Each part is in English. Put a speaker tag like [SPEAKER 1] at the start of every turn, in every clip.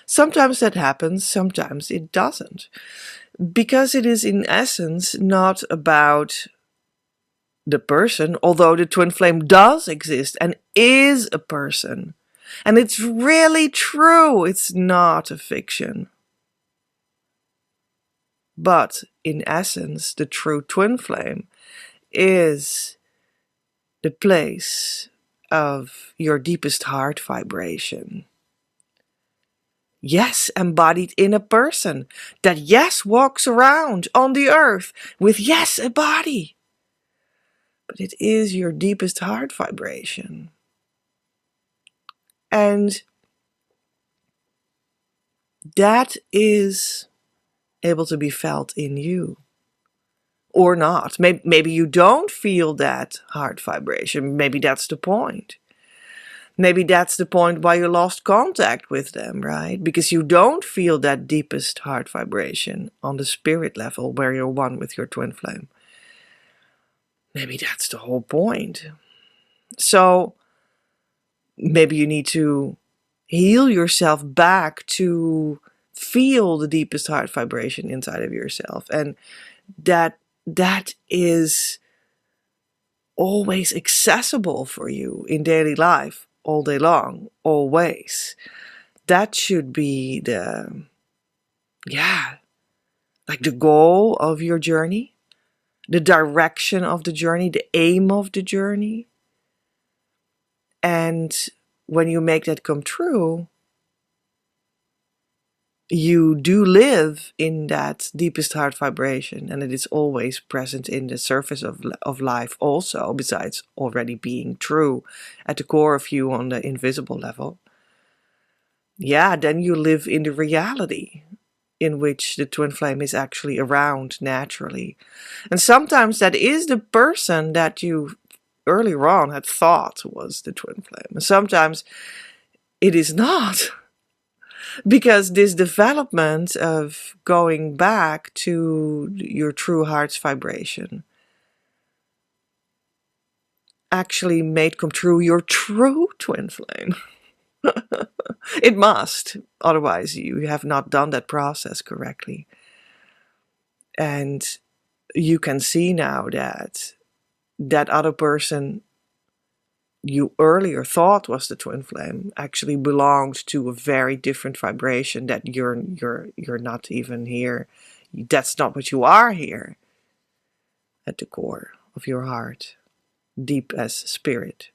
[SPEAKER 1] Sometimes that happens, sometimes it doesn't. Because it is in essence not about the person, although the twin flame does exist and is a person. And it's really true, it's not a fiction. But in essence, the true twin flame is the place of your deepest heart vibration. Yes, embodied in a person that, yes, walks around on the earth with, yes, a body. But it is your deepest heart vibration. And that is able to be felt in you. Or not. Maybe you don't feel that heart vibration. Maybe that's the point. Maybe that's the point why you lost contact with them, right? Because you don't feel that deepest heart vibration on the spirit level where you're one with your twin flame. Maybe that's the whole point. So maybe you need to heal yourself back to feel the deepest heart vibration inside of yourself. And that is always accessible for you in daily life, all day long, always. That should be the goal of your journey, the direction of the journey, the aim of the journey. And when you make that come true, you do live in that deepest heart vibration, and it is always present in the surface of life also, besides already being true at the core of you on the invisible level. Yeah, then you live in the reality in which the twin flame is actually around naturally. And sometimes that is the person that you earlier on had thought was the twin flame. And sometimes it is not. Because this development of going back to your true heart's vibration actually made come true your true twin flame. It must, otherwise you have not done that process correctly. And you can see now that that other person you earlier thought was the twin flame actually belonged to a very different vibration, that you're not even here. That's not what you are here at the core of your heart, deep as spirit.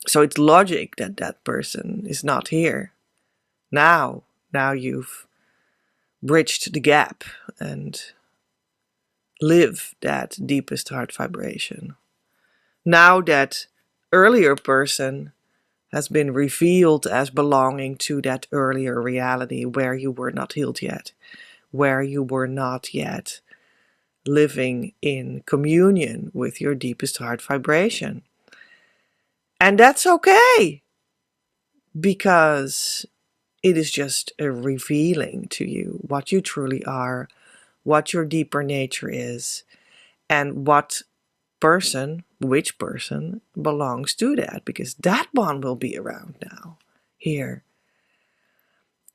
[SPEAKER 1] So it's logic that that person is not here. Now you've bridged the gap and live that deepest heart vibration. Now that earlier person has been revealed as belonging to that earlier reality where you were not healed yet, where you were not yet living in communion with your deepest heart vibration. And that's okay, because it is just a revealing to you what you truly are, what your deeper nature is, and which person belongs to that, because that one will be around now, here.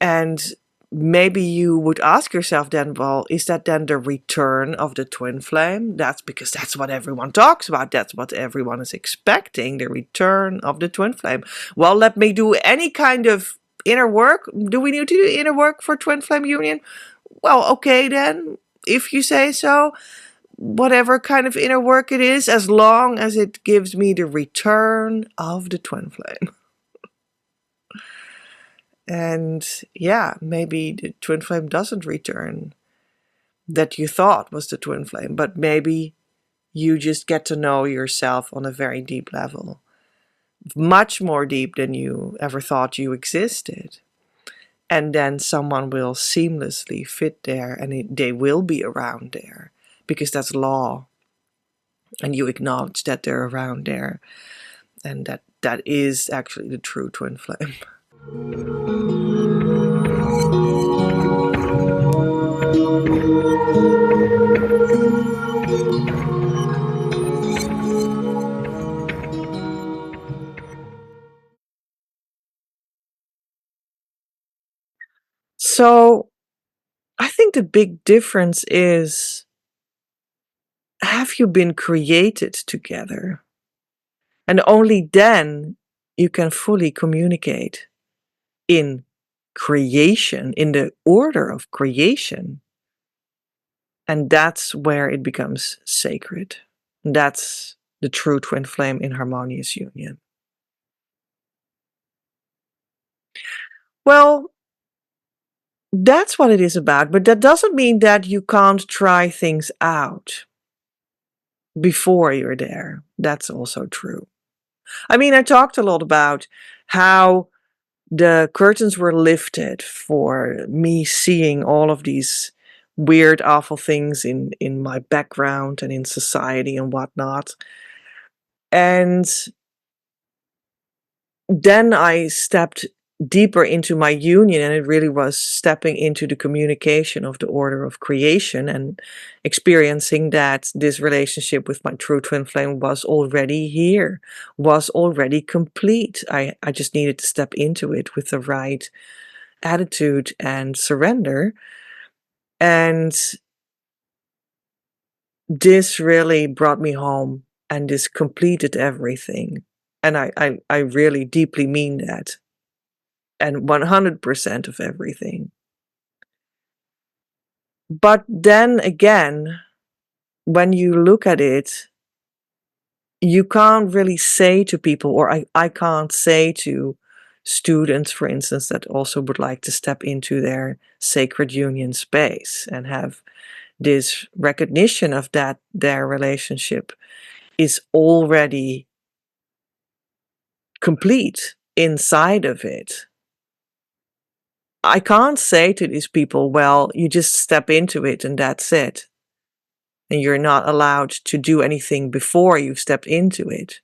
[SPEAKER 1] And maybe you would ask yourself then, well, is that then the return of the twin flame? That's because that's what everyone talks about. That's what everyone is expecting, the return of the twin flame. Well, let me do any kind of inner work. Do we need to do inner work for twin flame union? Well, okay then, if you say so. Whatever kind of inner work it is, as long as it gives me the return of the twin flame. And yeah, maybe the twin flame doesn't return that you thought was the twin flame, but maybe you just get to know yourself on a very deep level, much more deep than you ever thought you existed. And then someone will seamlessly fit there, and they will be around there, because that's law. And you acknowledge that they're around there, and that is actually the true twin flame. So I think the big difference is, have you been created together? And only then you can fully communicate in creation, in the order of creation. And that's where it becomes sacred. That's the true twin flame in harmonious union. Well, that's what it is about, but that doesn't mean that you can't try things out before you're there. That's also true. I mean, I talked a lot about how the curtains were lifted for me seeing all of these weird, awful things in my background and in society and whatnot. And then I stepped deeper into my union, and it really was stepping into the communication of the order of creation and experiencing that this relationship with my true twin flame was already here, was already complete. I just needed to step into it with the right attitude and surrender. And this really brought me home, and this completed everything. And I really deeply mean that. And 100% of everything. But then again, when you look at it, you can't really say to people, or I can't say to students, for instance, that also would like to step into their sacred union space and have this recognition of that their relationship is already complete inside of it. I can't say to these people, well, you just step into it and that's it. And you're not allowed to do anything before you step into it.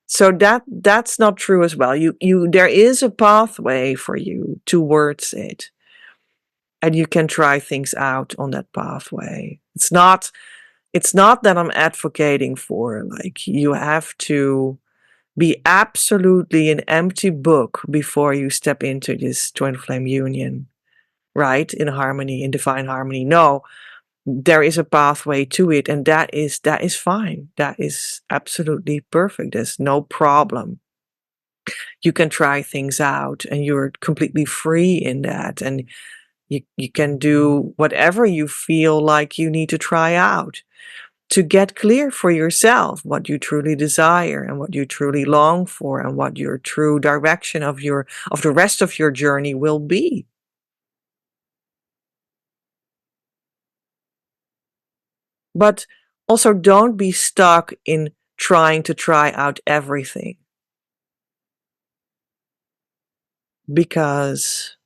[SPEAKER 1] So that's not true as well. There is a pathway for you towards it. And you can try things out on that pathway. It's not that I'm advocating for, like, you have to be absolutely an empty book before you step into this twin flame union, right? In harmony, in divine harmony. No, there is a pathway to it, and that is fine. That is absolutely perfect. There's no problem. You can try things out, and you're completely free in that, and you can do whatever you feel like you need to try out to get clear for yourself what you truly desire and what you truly long for and what your true direction of the rest of your journey will be. But also don't be stuck in trying to try out everything, because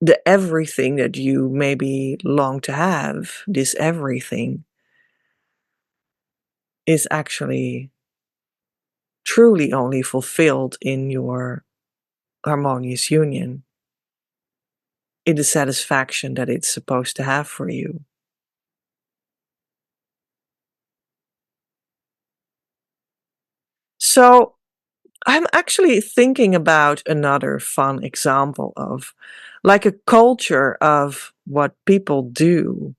[SPEAKER 1] the everything that you maybe long to have, this everything, is actually truly only fulfilled in your harmonious union, in the satisfaction that it's supposed to have for you. So I'm actually thinking about another fun example of, like, a culture of what people do,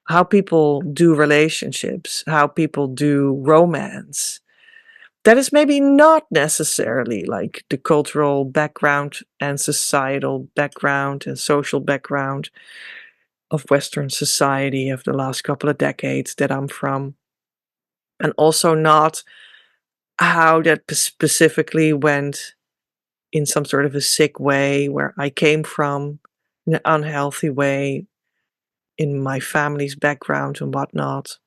[SPEAKER 1] how people do relationships, how people do romance. That is maybe not necessarily like the cultural background and societal background and social background of Western society of the last couple of decades that I'm from. And also not how that specifically went in some sort of a sick way where I came from, in an unhealthy way, in my family's background and whatnot.